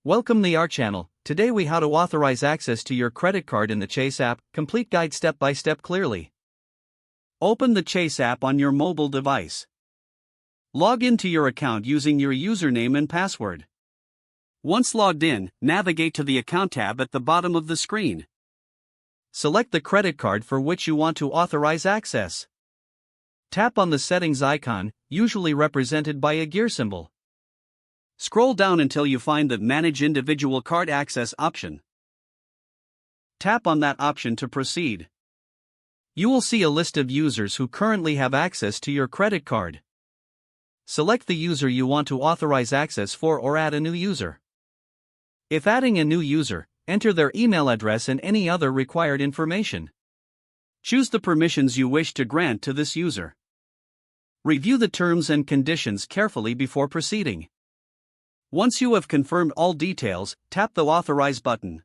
Welcome to our channel. Today we how to authorize access to your credit card in the Chase app, complete guide step by step clearly. Open the Chase app on your mobile device. Log into your account using your username and password. Once logged in, navigate to the account tab at the bottom of the screen. Select the credit card for which you want to authorize access. Tap on the settings icon, usually represented by a gear symbol. Scroll down until you find the Manage Individual Card Access option. Tap on that option to proceed. You will see a list of users who currently have access to your credit card. Select the user you want to authorize access for or add a new user. If adding a new user, enter their email address and any other required information. Choose the permissions you wish to grant to this user. Review the terms and conditions carefully before proceeding. Once you have confirmed all details, tap the Authorize button.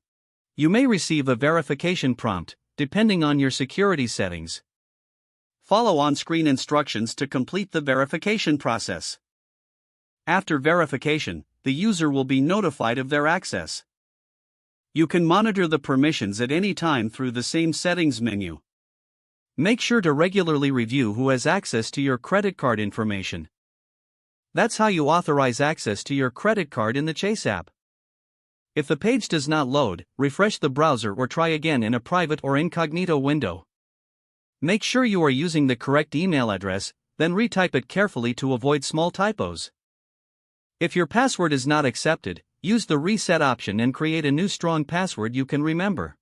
You may receive a verification prompt, depending on your security settings. Follow on-screen instructions to complete the verification process. After verification, the user will be notified of their access. You can monitor the permissions at any time through the same settings menu. Make sure to regularly review who has access to your credit card information. That's how you authorize access to your credit card in the Chase app. If the page does not load, refresh the browser or try again in a private or incognito window. Make sure you are using the correct email address, then retype it carefully to avoid small typos. If your password is not accepted, use the reset option and create a new strong password you can remember.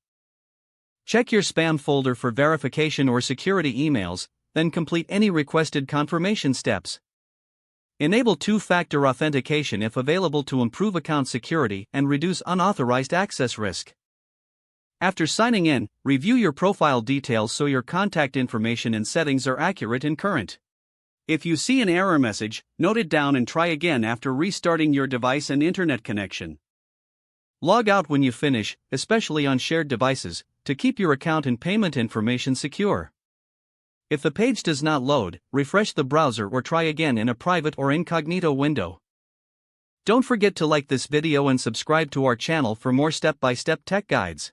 Check your spam folder for verification or security emails, then complete any requested confirmation steps. Enable two-factor authentication if available to improve account security and reduce unauthorized access risk. After signing in, review your profile details so your contact information and settings are accurate and current. If you see an error message, note it down and try again after restarting your device and internet connection. Log out when you finish, especially on shared devices, to keep your account and payment information secure. If the page does not load, refresh the browser or try again in a private or incognito window. Don't forget to like this video and subscribe to our channel for more step-by-step tech guides.